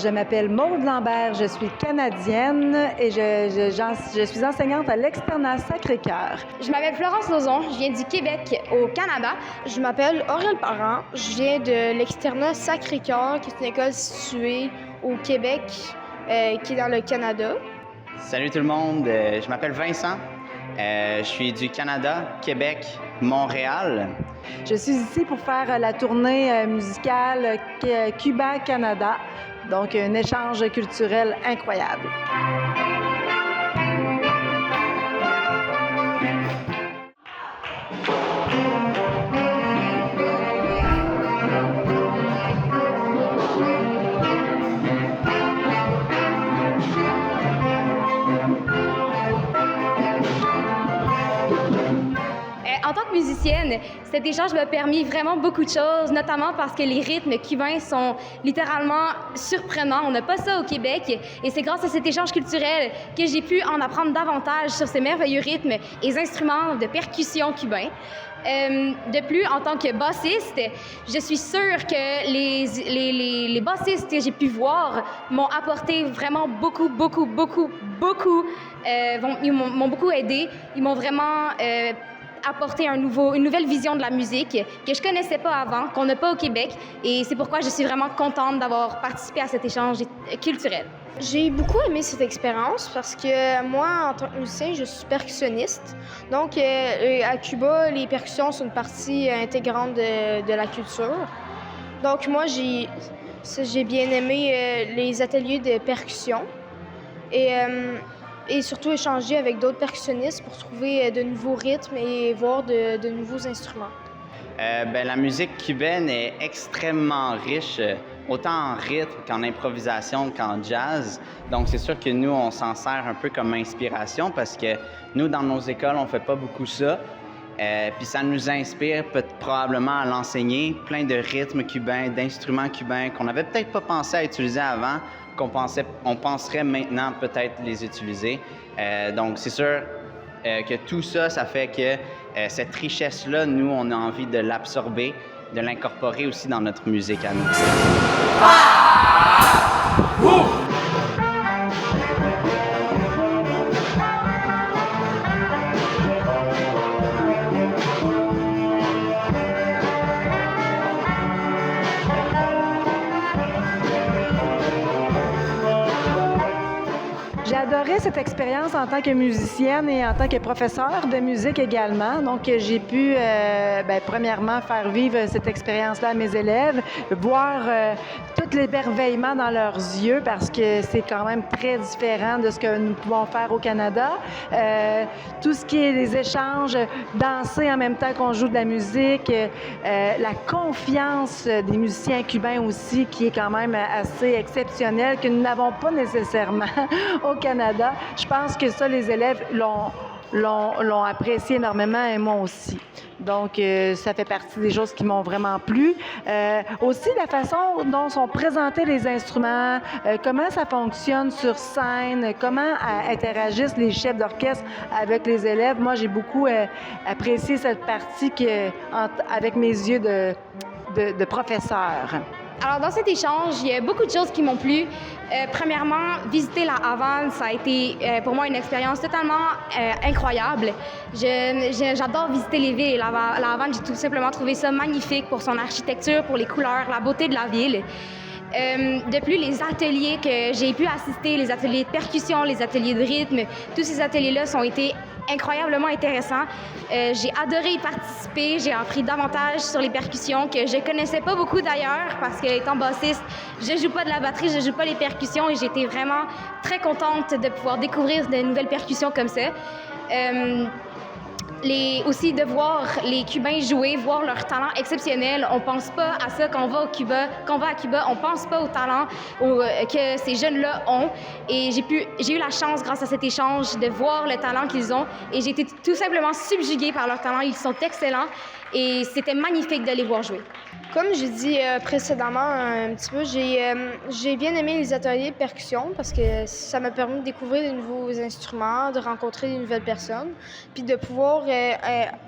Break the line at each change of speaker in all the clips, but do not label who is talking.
Je m'appelle Maude Lambert, je suis canadienne et je suis enseignante à l'Externat Sacré-Cœur.
Je m'appelle Florence Lauzon, je viens du Québec, au Canada.
Je m'appelle Aurèle Parent, je viens de l'Externat Sacré-Cœur, qui est une école située au Québec, qui est dans le Canada.
Salut tout le monde, je m'appelle Vincent, je suis du Canada, Québec, Montréal.
Je suis ici pour faire la tournée musicale Cuba-Canada, donc un échange culturel incroyable.
En tant que musicienne, cet échange m'a permis vraiment beaucoup de choses, notamment parce que les rythmes cubains sont littéralement surprenants. On n'a pas ça au Québec et c'est grâce à cet échange culturel que j'ai pu en apprendre davantage sur ces merveilleux rythmes et instruments de percussion cubains. De plus, en tant que bassiste, je suis sûre que les bassistes que j'ai pu voir m'ont apporté vraiment beaucoup. Ils m'ont beaucoup aidé. Ils m'ont vraiment apporter une nouvelle vision de la musique que je connaissais pas avant, qu'on n'a pas au Québec. Et c'est pourquoi je suis vraiment contente d'avoir participé à cet échange culturel.
J'ai beaucoup aimé cette expérience parce que moi, en tant que musicien, je suis percussionniste. Donc, à Cuba, les percussions sont une partie intégrante de la culture. Donc, moi, j'ai bien aimé les ateliers de percussion. Et surtout échanger avec d'autres percussionnistes pour trouver de nouveaux rythmes et voir de nouveaux instruments.
La musique cubaine est extrêmement riche, autant en rythme qu'en improvisation qu'en jazz. Donc, c'est sûr que nous, on s'en sert un peu comme inspiration parce que nous, dans nos écoles, on fait pas beaucoup ça. Puis ça nous inspire probablement à l'enseigner, plein de rythmes cubains, d'instruments cubains qu'on n'avait peut-être pas pensé à utiliser avant, on penserait maintenant peut-être les utiliser. Donc, c'est sûr que tout ça, ça fait que cette richesse-là, nous, on a envie de l'absorber, de l'incorporer aussi dans notre musique à nous.
J'ai adoré cette expérience en tant que musicienne et en tant que professeure de musique également. Donc, j'ai pu, premièrement, faire vivre cette expérience-là à mes élèves, voir tout l'émerveillement dans leurs yeux parce que c'est quand même très différent de ce que nous pouvons faire au Canada. Tout ce qui est les échanges, danser en même temps qu'on joue de la musique, la confiance des musiciens cubains aussi, qui est quand même assez exceptionnelle, que nous n'avons pas nécessairement au Canada. Je pense que ça, les élèves l'ont apprécié énormément et moi aussi. Donc, ça fait partie des choses qui m'ont vraiment plu. Aussi, la façon dont sont présentés les instruments, comment ça fonctionne sur scène, comment interagissent les chefs d'orchestre avec les élèves. Moi, j'ai beaucoup apprécié cette partie avec mes yeux de professeur.
Alors, dans cet échange, il y a beaucoup de choses qui m'ont plu. Premièrement, visiter la Havane, ça a été pour moi une expérience totalement incroyable. J'adore visiter les villes. La Havane, j'ai tout simplement trouvé ça magnifique pour son architecture, pour les couleurs, la beauté de la ville. De plus, les ateliers que j'ai pu assister, les ateliers de percussion, les ateliers de rythme, tous ces ateliers-là ont été incroyablement intéressants. J'ai adoré y participer, j'ai appris davantage sur les percussions que je connaissais pas beaucoup d'ailleurs parce que étant bassiste, je joue pas de la batterie, je joue pas les percussions et j'étais vraiment très contente de pouvoir découvrir de nouvelles percussions comme ça. Aussi de voir les Cubains jouer, voir leur talent exceptionnel. On pense pas à ça quand on va à Cuba, on pense pas au talent que ces jeunes-là ont. Et j'ai eu la chance, grâce à cet échange, de voir le talent qu'ils ont. Et j'ai été tout simplement subjuguée par leur talent. Ils sont excellents. et c'était magnifique de les voir jouer.
Comme j'ai dit précédemment un petit peu, j'ai bien aimé les ateliers de percussion parce que ça m'a permis de découvrir de nouveaux instruments, de rencontrer de nouvelles personnes, puis de pouvoir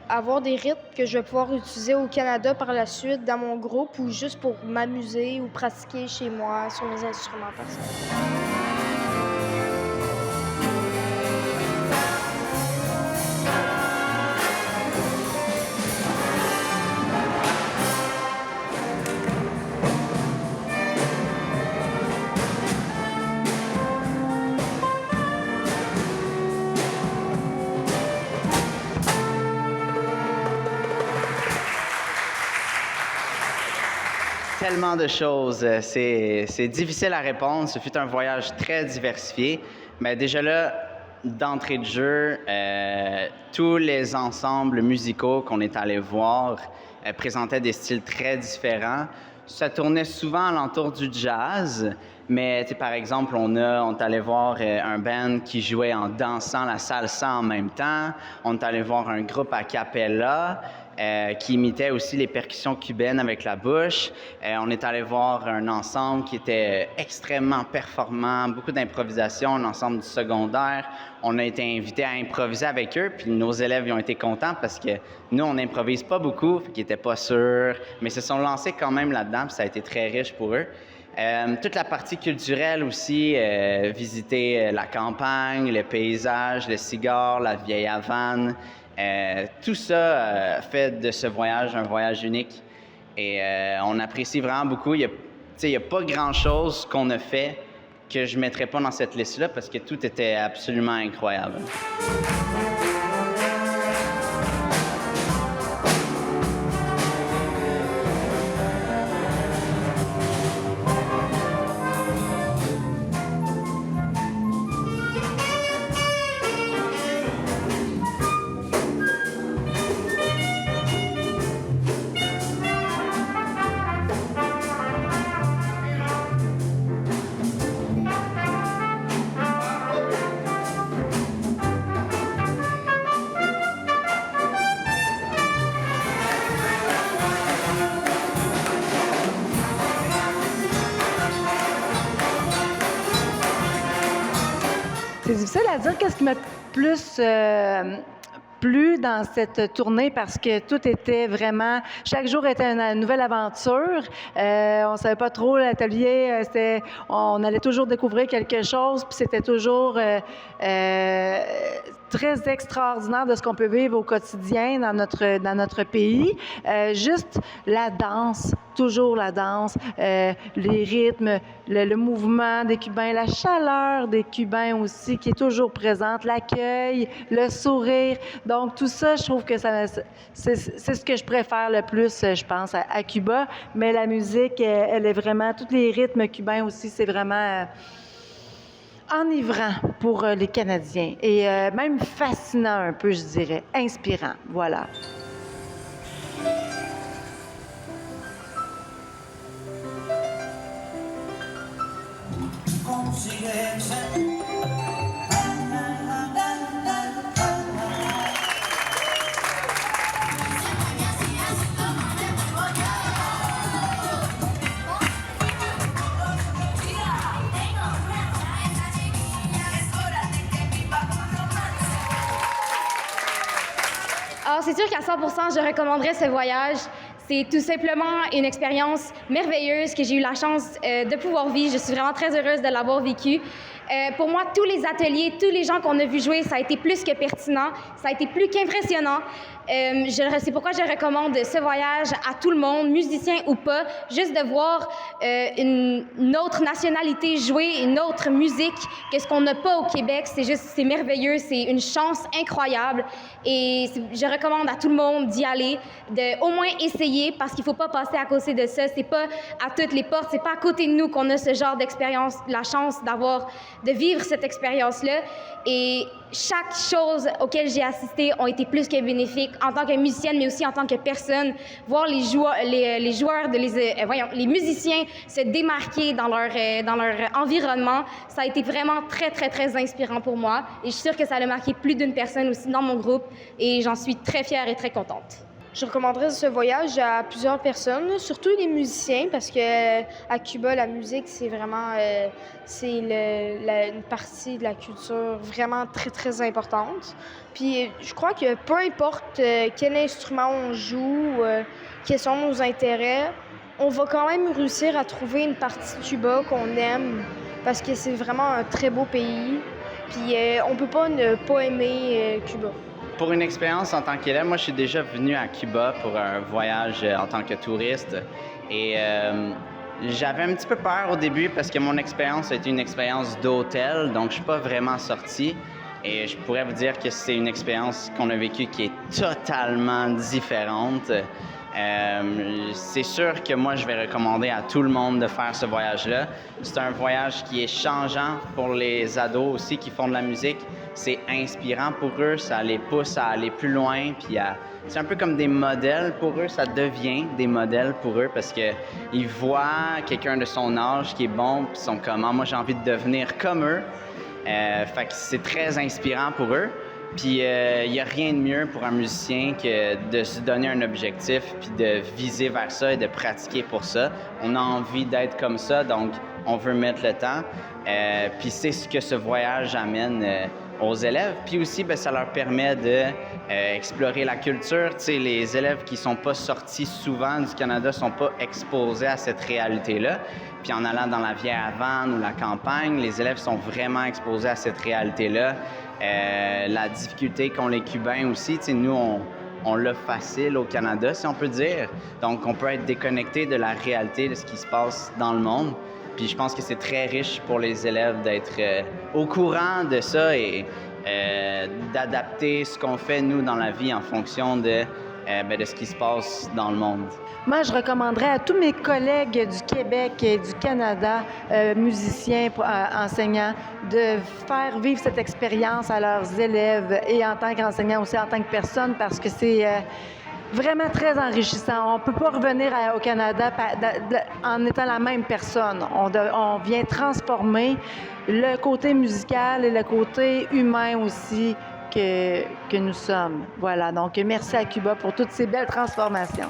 avoir des rythmes que je vais pouvoir utiliser au Canada par la suite dans mon groupe ou juste pour m'amuser ou pratiquer chez moi sur mes instruments personnels.
Tellement de choses. C'est difficile à répondre. Ce fut un voyage très diversifié. Mais déjà là, d'entrée de jeu, tous les ensembles musicaux qu'on est allé voir présentaient des styles très différents. Ça tournait souvent alentour du jazz, mais par exemple, on est allé voir un band qui jouait en dansant la salsa en même temps. On est allé voir un groupe a cappella qui imitait aussi les percussions cubaines avec la bouche. On est allé voir un ensemble qui était extrêmement performant, beaucoup d'improvisation, un ensemble du secondaire. On a été invités à improviser avec eux, puis nos élèves ils ont été contents parce que nous, on n'improvise pas beaucoup, fait qu'ils n'étaient pas sûrs, mais se sont lancés quand même là-dedans, puis ça a été très riche pour eux. Toute la partie culturelle aussi, visiter la campagne, le paysage, le cigare, la vieille Havane. Tout ça fait de ce voyage un voyage unique et on apprécie vraiment beaucoup. Il n'y a pas grand-chose qu'on a fait que je ne mettrais pas dans cette liste-là parce que tout était absolument incroyable.
C'est difficile à dire qu'est-ce qui m'a plus plu dans cette tournée parce que tout était vraiment... Chaque jour était une nouvelle aventure. On savait pas trop l'atelier. On allait toujours découvrir quelque chose, puis c'était toujours très extraordinaire de ce qu'on peut vivre au quotidien dans notre pays. Juste la danse, toujours la danse, les rythmes, le mouvement des Cubains, la chaleur des Cubains aussi qui est toujours présente, l'accueil, le sourire. Donc tout ça, je trouve que c'est ce que je préfère le plus, je pense, à Cuba. Mais la musique, elle est vraiment, tous les rythmes cubains aussi, c'est vraiment enivrant pour les Canadiens et même fascinant un peu, je dirais, inspirant. Voilà.
Alors, c'est sûr qu'à 100%, je recommanderais ce voyage. C'est tout simplement une expérience merveilleuse que j'ai eu la chance de pouvoir vivre. Je suis vraiment très heureuse de l'avoir vécu. Pour moi, tous les ateliers, tous les gens qu'on a vu jouer, ça a été plus que pertinent, ça a été plus qu'impressionnant. C'est pourquoi je recommande ce voyage à tout le monde, musicien ou pas, juste de voir une autre nationalité jouer, une autre musique que ce qu'on n'a pas au Québec. C'est merveilleux, c'est une chance incroyable. Et je recommande à tout le monde d'y aller, de au moins essayer, parce qu'il ne faut pas passer à côté de ça. C'est pas à toutes les portes, c'est pas à côté de nous qu'on a ce genre d'expérience, la chance de vivre cette expérience-là. Et chaque chose auquel j'ai assisté ont été plus que bénéfiques en tant que musicienne, mais aussi en tant que personne. Voir les musiciens se démarquer dans leur environnement, ça a été vraiment très, très, très inspirant pour moi. Et je suis sûre que ça a marqué plus d'une personne aussi dans mon groupe. Et j'en suis très fière et très contente.
Je recommanderais ce voyage à plusieurs personnes, surtout les musiciens, parce que à Cuba, la musique, c'est vraiment une partie de la culture vraiment très, très importante. Puis je crois que peu importe quel instrument on joue, quels sont nos intérêts, on va quand même réussir à trouver une partie de Cuba qu'on aime, parce que c'est vraiment un très beau pays. Puis on peut pas ne pas aimer Cuba.
Pour une expérience en tant qu'élève, moi, je suis déjà venu à Cuba pour un voyage en tant que touriste. Et j'avais un petit peu peur au début parce que mon expérience a été une expérience d'hôtel, donc je suis pas vraiment sorti. Et je pourrais vous dire que c'est une expérience qu'on a vécue qui est totalement différente. C'est sûr que moi, je vais recommander à tout le monde de faire ce voyage-là. C'est un voyage qui est changeant pour les ados aussi qui font de la musique. C'est inspirant pour eux, ça les pousse à aller plus loin, puis c'est un peu comme des modèles pour eux, ça devient des modèles pour eux parce qu'ils voient quelqu'un de son âge qui est bon, puis ils sont comme « Ah, moi j'ai envie de devenir comme eux ». Fait que c'est très inspirant pour eux. Puis il n'y a rien de mieux pour un musicien que de se donner un objectif puis de viser vers ça et de pratiquer pour ça. On a envie d'être comme ça, donc on veut mettre le temps. Puis c'est ce que ce voyage amène aux élèves. Puis aussi, bien, ça leur permet d'explorer la culture. Tu sais, les élèves qui ne sont pas sortis souvent du Canada ne sont pas exposés à cette réalité-là. Puis en allant dans la vieille Havane ou la campagne, les élèves sont vraiment exposés à cette réalité-là. La difficulté qu'ont les Cubains aussi, tu sais, nous, on l'a facile au Canada, si on peut dire. Donc, on peut être déconnecté de la réalité de ce qui se passe dans le monde. Puis je pense que c'est très riche pour les élèves d'être au courant de ça et d'adapter ce qu'on fait, nous, dans la vie en fonction de ce qui se passe dans le monde.
Moi, je recommanderais à tous mes collègues du Québec et du Canada, musiciens, enseignants, de faire vivre cette expérience à leurs élèves et en tant qu'enseignants aussi, en tant que personne, parce que c'est vraiment très enrichissant. On ne peut pas revenir au Canada en étant la même personne. On vient transformer le côté musical et le côté humain aussi que nous sommes. Voilà, donc merci à Cuba pour toutes ces belles transformations.